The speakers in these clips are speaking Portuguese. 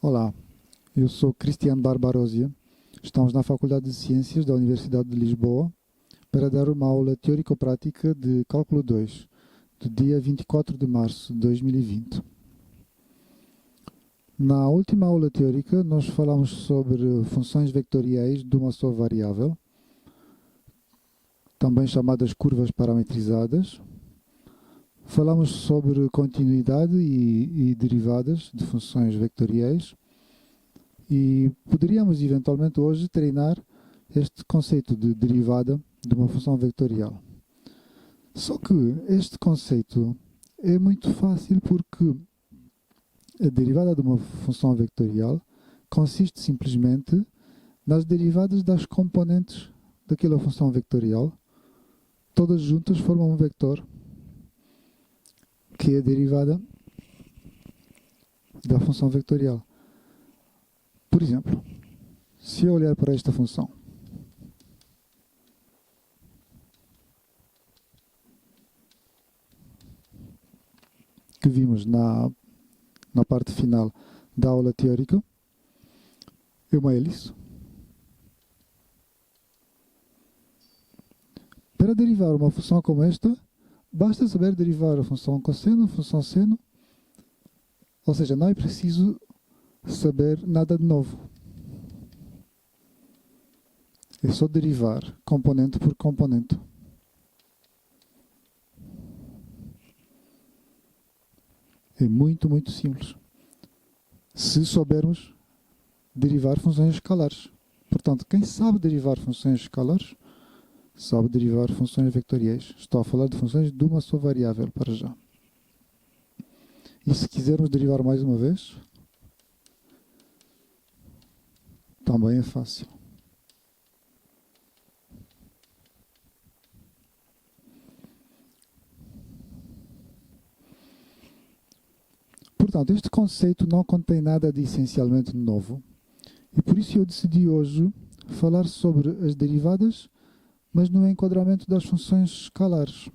Olá, eu sou Cristiano Barbarosia. Estamos na Faculdade de Ciências da Universidade de Lisboa para dar uma aula teórico-prática de Cálculo 2, do dia 24 de março de 2020. Na última aula teórica, nós falamos sobre funções vectoriais de uma só variável, também chamadas curvas parametrizadas. Falamos sobre continuidade e derivadas de funções vectoriais e poderíamos eventualmente hoje treinar este conceito de derivada de uma função vectorial. Só que este conceito é muito fácil porque a derivada de uma função vectorial consiste simplesmente nas derivadas das componentes daquela função vectorial. Todas juntas formam um vector, que é a derivada da função vectorial. Por exemplo, se eu olhar para esta função, que vimos na parte final da aula teórica, é uma hélice. Para derivar uma função como esta, basta saber derivar a função cosseno, a função seno, ou seja, não é preciso saber nada de novo. É só derivar componente por componente. É muito, muito simples. Se soubermos derivar funções escalares. Portanto, quem sabe derivar funções escalares, sabe derivar funções vectoriais. Estou a falar de funções de uma só variável para já. E se quisermos derivar mais uma vez, também é fácil. Portanto, este conceito não contém nada de essencialmente novo. E por isso eu decidi hoje falar sobre as derivadas, mas no enquadramento das funções escalares.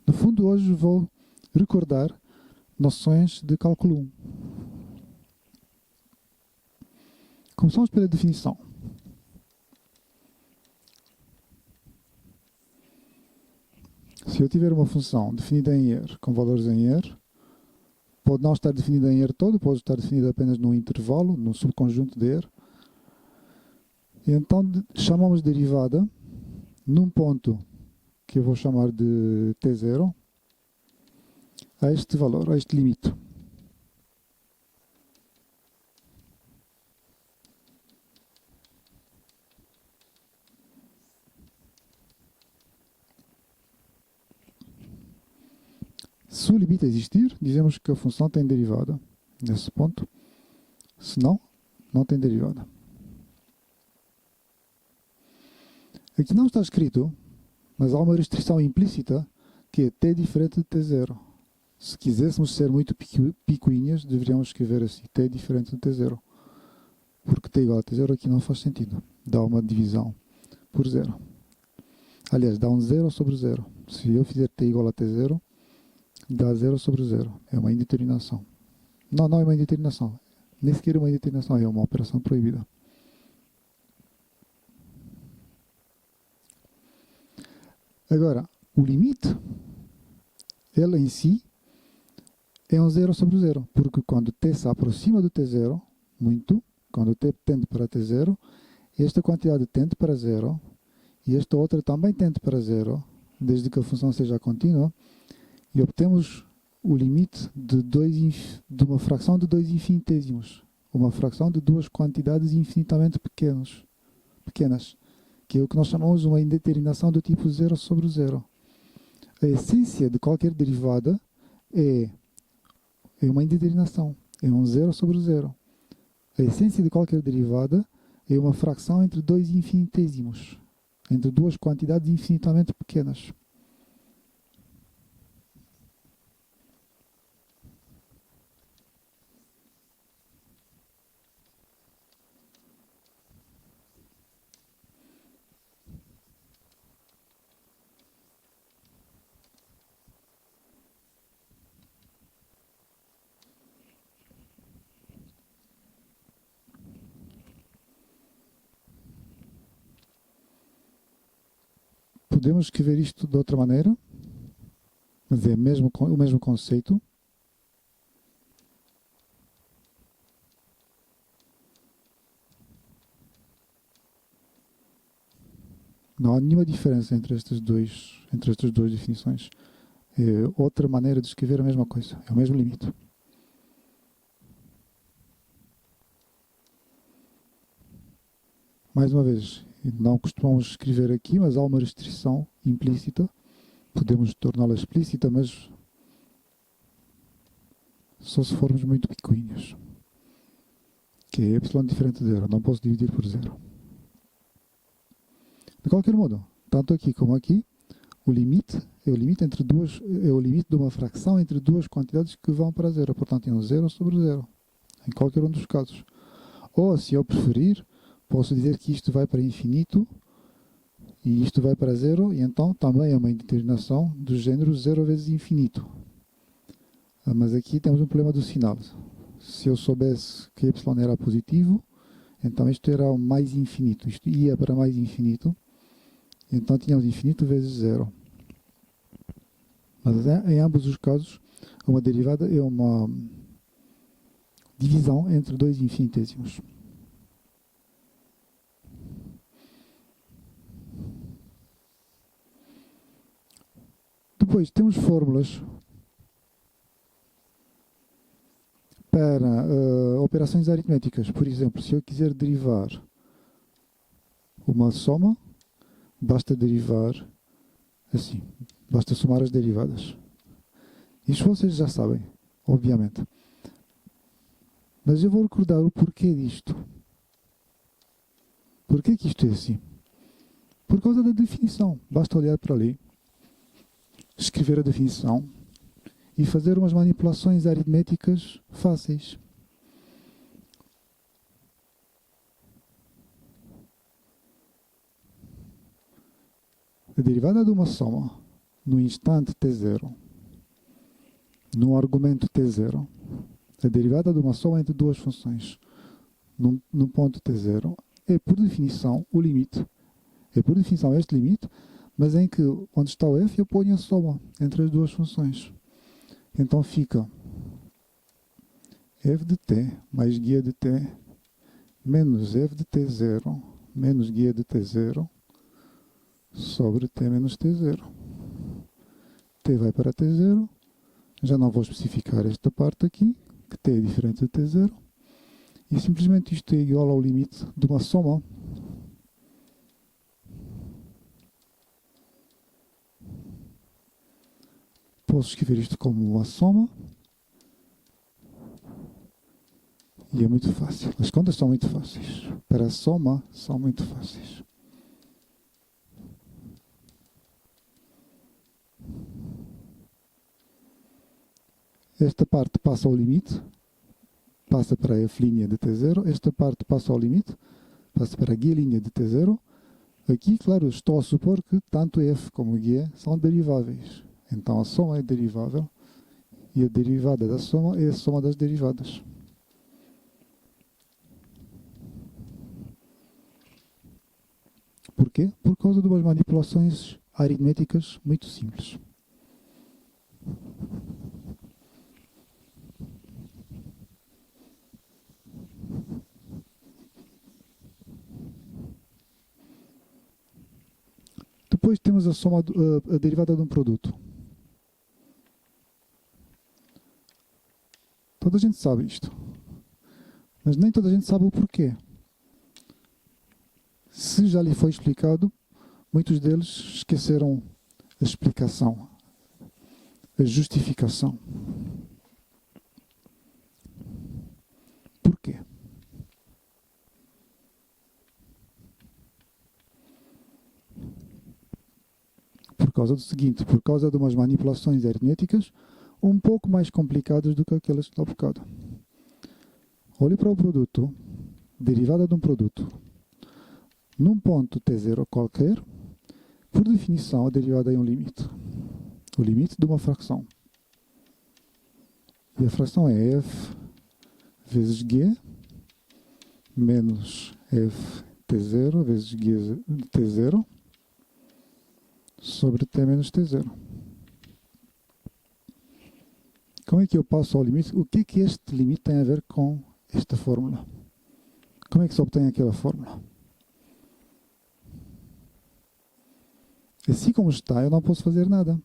No fundo, hoje vou recordar noções de cálculo 1. Começamos pela definição. Se eu tiver uma função definida em R, com valores em R, pode não estar definida em R todo, pode estar definida apenas num intervalo, num subconjunto de R. E então chamamos de derivada num ponto que eu vou chamar de T0 a este valor, a este limite. Se o limite existir, dizemos que a função tem derivada nesse ponto. Se não, não tem derivada. Aqui não está escrito, mas há uma restrição implícita que é t diferente de t0. Se quiséssemos ser muito picuinhas, deveríamos escrever assim, t diferente de t0. Porque t igual a t0 aqui não faz sentido. Dá uma divisão por 0. Aliás, dá um 0 sobre 0. Se eu fizer t igual a t0, dá 0 sobre 0. É uma indeterminação. Não, não é uma indeterminação. Nem sequer é uma indeterminação, é uma operação proibida. Agora, o limite, ele em si, é um 0 sobre 0. Porque quando t se aproxima do t0, muito, quando t tende para t0, esta quantidade tende para 0, e esta outra também tende para 0, desde que a função seja contínua, e obtemos o limite de uma fração de 2 infinitesimos. Uma fração de duas quantidades infinitamente pequenas, que é o que nós chamamos de uma indeterminação do tipo 0 sobre 0. A essência de qualquer derivada é uma indeterminação, é um 0 sobre 0. A essência de qualquer derivada é uma fração entre dois infinitesimos, entre duas quantidades infinitamente pequenas. Podemos escrever isto de outra maneira, mas é o mesmo conceito. Não há nenhuma diferença entre estas duas definições. É outra maneira de escrever a mesma coisa. É o mesmo limite. Mais uma vez, não costumamos escrever aqui, mas há uma restrição implícita. Podemos torná-la explícita, mas só se formos muito picuinhos. Que é y diferente de zero. Não posso dividir por zero. De qualquer modo, tanto aqui como aqui, o limite é o limite de uma fração entre duas quantidades que vão para zero. Portanto, é um zero sobre zero, em qualquer um dos casos. Ou, se eu preferir, posso dizer que isto vai para infinito e isto vai para zero, e então também é uma indeterminação do género zero vezes infinito. Mas aqui temos um problema do sinal. Se eu soubesse que y era positivo, então isto era o mais infinito. Isto ia para mais infinito. Então tínhamos infinito vezes zero. Mas em ambos os casos, uma derivada é uma divisão entre dois infinitésimos. Depois temos fórmulas para operações aritméticas. Por exemplo, se eu quiser derivar uma soma, basta derivar assim. Basta somar as derivadas. Isto vocês já sabem, obviamente. Mas eu vou recordar o porquê disto. Porquê que isto é assim? Por causa da definição. Basta olhar para ali, escrever a definição e fazer umas manipulações aritméticas fáceis. A derivada de uma soma no instante t0, no argumento t0, a derivada de uma soma entre duas funções no ponto t0 é, por definição, o limite. É, por definição, este limite, mas em que, onde está o f, eu ponho a soma entre as duas funções. Então fica f de t mais guia de t menos f de t0 menos guia de t0 sobre t menos t0. T vai para t0. Já não vou especificar esta parte aqui, que t é diferente de t0. E simplesmente isto é igual ao limite de uma soma. Posso escrever isto como uma soma. E é muito fácil. As contas são muito fáceis. Para a soma, são muito fáceis. Esta parte passa ao limite, passa para a f' de t0. Esta parte passa ao limite, passa para a guia' de t0. Aqui, claro, estou a supor que tanto f como guia são deriváveis. Então a soma é derivável e a derivada da soma é a soma das derivadas. Porquê? Por causa de umas manipulações aritméticas muito simples. Depois temos a derivada de um produto. Toda a gente sabe isto, mas nem toda a gente sabe o porquê. Se já lhe foi explicado, muitos deles esqueceram a explicação, a justificação. Porquê? Por causa do seguinte, por causa de umas manipulações aritméticas um pouco mais complicadas do que aquelas de há bocado. Olhe para o produto, derivada de um produto. Num ponto t0 qualquer, por definição, a derivada é um limite. O limite de uma fração. E a fração é f vezes g menos f t0 vezes g de t0 sobre t menos t0. Como é que eu passo ao limite? O que é que este limite tem a ver com esta fórmula? Como é que se obtém aquela fórmula? Assim como está, eu não posso fazer nada.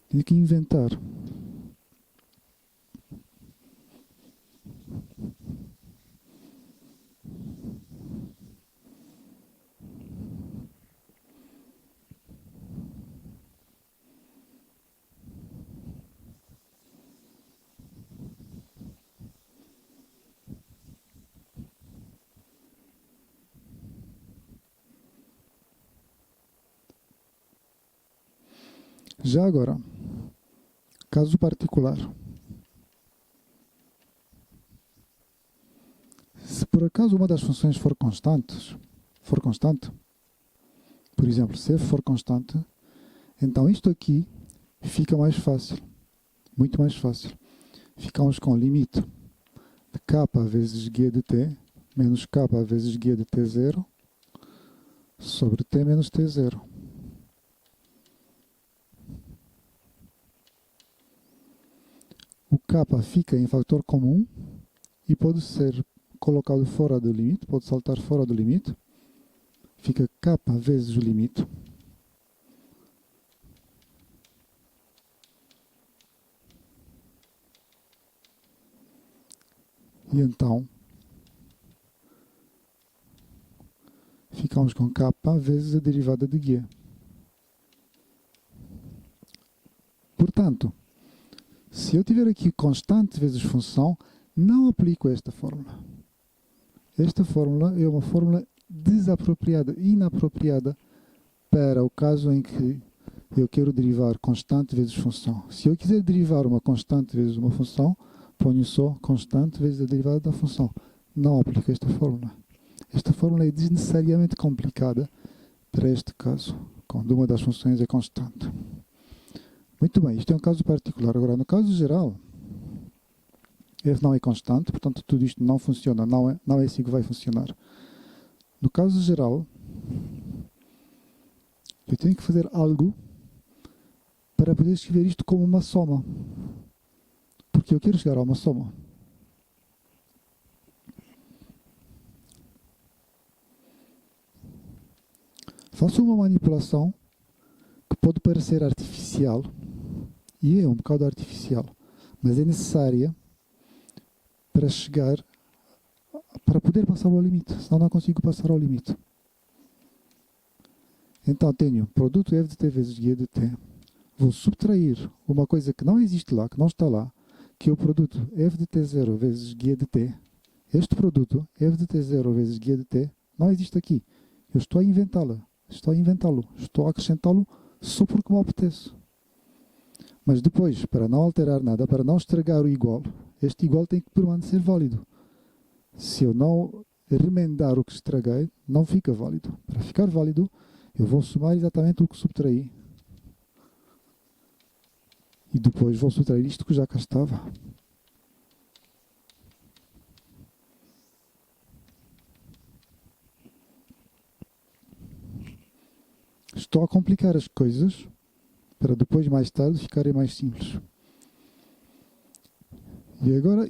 Tenho que inventar. Já agora, caso particular. Se por acaso uma das funções for constante, por exemplo, se f for constante, então isto aqui fica mais fácil, muito mais fácil. Ficamos com o limite de k vezes g de t menos k vezes g de t0 sobre t menos t0. O k fica em fator comum e pode ser colocado fora do limite, pode saltar fora do limite. Fica k vezes o limite. E então, ficamos com k vezes a derivada de g. Portanto, se eu tiver aqui constante vezes função, não aplico esta fórmula. Esta fórmula é uma fórmula desapropriada, inapropriada para o caso em que eu quero derivar constante vezes função. Se eu quiser derivar uma constante vezes uma função, ponho só constante vezes a derivada da função. Não aplico esta fórmula. Esta fórmula é desnecessariamente complicada para este caso, quando uma das funções é constante. Muito bem, isto é um caso particular. Agora, no caso geral, f não é constante, portanto tudo isto não funciona, não é assim que vai funcionar. No caso geral, eu tenho que fazer algo para poder escrever isto como uma soma. Porque eu quero chegar a uma soma. Faço uma manipulação que pode parecer artificial, e é um bocado artificial, mas é necessária para chegar, para poder passar ao limite, senão não consigo passar ao limite. Então tenho produto f de t vezes g de t. Vou subtrair uma coisa que não existe lá, que não está lá, que é o produto f de t0 vezes g de t. Este produto, f de t0 vezes g de t, não existe aqui. Eu estou a inventá-lo, estou a acrescentá-lo só porque me apetece. Mas depois, para não alterar nada, para não estragar o igual, este igual tem que permanecer válido. Se eu não remendar o que estraguei, não fica válido. Para ficar válido, eu vou somar exatamente o que subtraí. E depois vou subtrair isto que já cá estava. Estou a complicar as coisas para depois, mais tarde, ficarem mais simples. E agora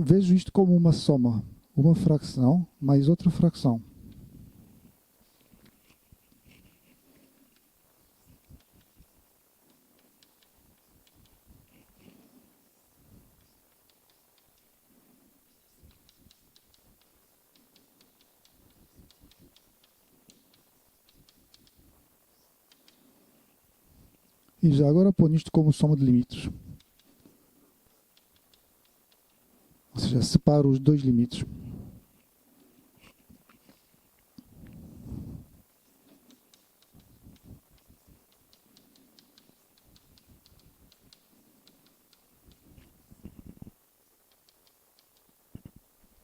vejo isto como uma soma. Uma fração mais outra fração. E já agora ponho isto como soma de limites. Ou seja, separo os dois limites.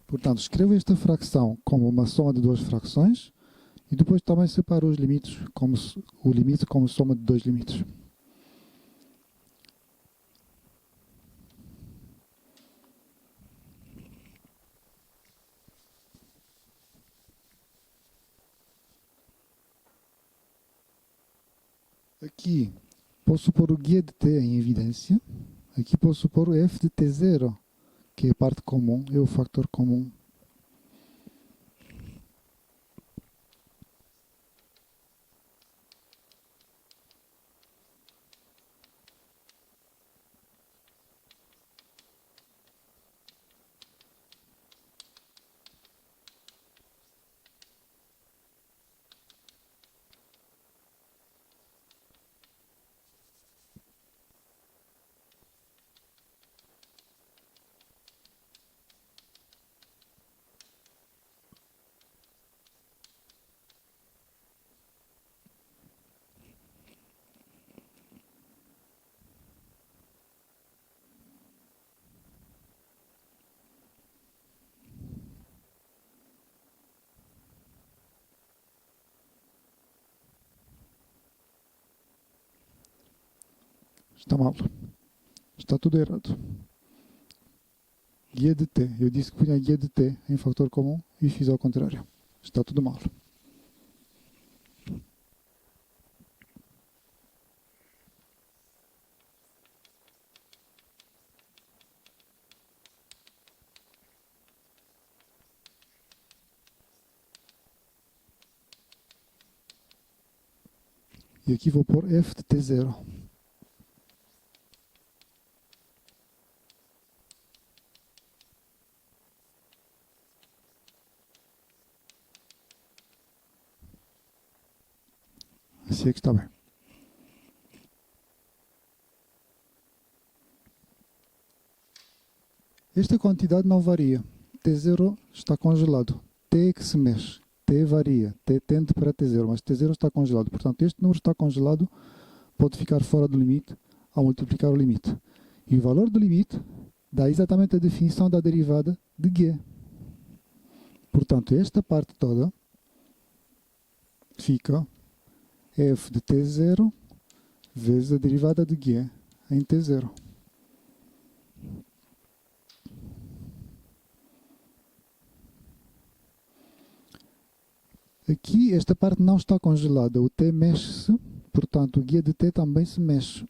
Portanto, escrevo esta fração como uma soma de duas frações e depois também separo os limites, o limite como soma de dois limites. aqui posso pôr o guia de t em evidência. Aqui posso pôr o f de t0, que é a parte comum, é o fator comum. Está mal. Está tudo errado. Guia de t. Eu disse que punha guia de t em fator comum e fiz ao contrário. Está tudo mal. E aqui vou pôr f de t0. Assim é que está bem. Esta quantidade não varia. T0 está congelado. T é que se mexe. T varia. T tende para T0, mas T0 está congelado. Portanto, este número está congelado, pode ficar fora do limite ao multiplicar o limite. E o valor do limite dá exatamente a definição da derivada de G. Portanto, esta parte toda fica f de T0 vezes a derivada de G em T0. Aqui, esta parte não está congelada. O T mexe-se, portanto, o guia de T também se mexe.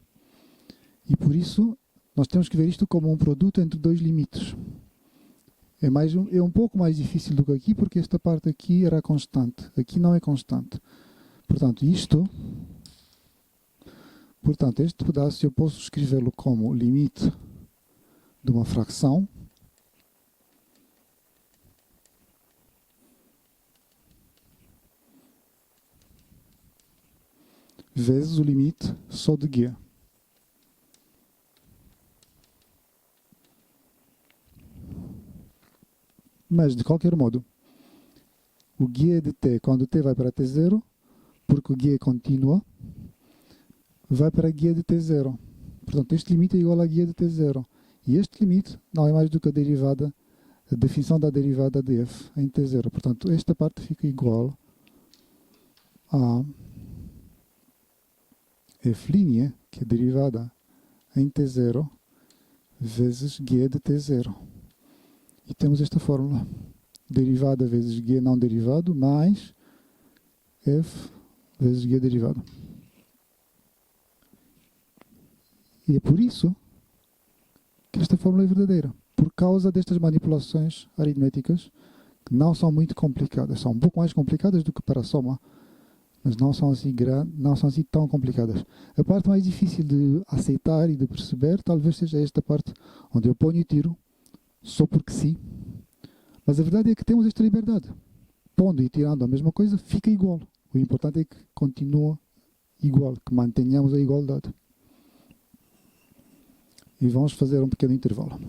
E por isso, nós temos que ver isto como um produto entre dois limites. É um pouco mais difícil do que aqui, porque esta parte aqui era constante. Aqui não é constante. Portanto, este pedaço eu posso escrevê-lo como limite de uma fração vezes o limite só de G. Mas, de qualquer modo, o G de T, quando T vai para T0, porque o G é contínua, vai para G de T0. Portanto, este limite é igual a G de T0. E este limite não é mais do que a definição da derivada de f em T0. Portanto, esta parte fica igual a f', que é derivada em T0, vezes G de T0. E temos esta fórmula. Derivada vezes G não derivado, mais f vezes G derivado. E é por isso que esta fórmula é verdadeira. Por causa destas manipulações aritméticas, que não são muito complicadas. São um pouco mais complicadas do que para a soma, mas não são assim tão complicadas. A parte mais difícil de aceitar e de perceber talvez seja esta parte onde eu ponho e tiro só porque sim. Mas a verdade é que temos esta liberdade. Pondo e tirando a mesma coisa, fica igual. O importante é que continua igual, que mantenhamos a igualdade. E vamos fazer um pequeno intervalo.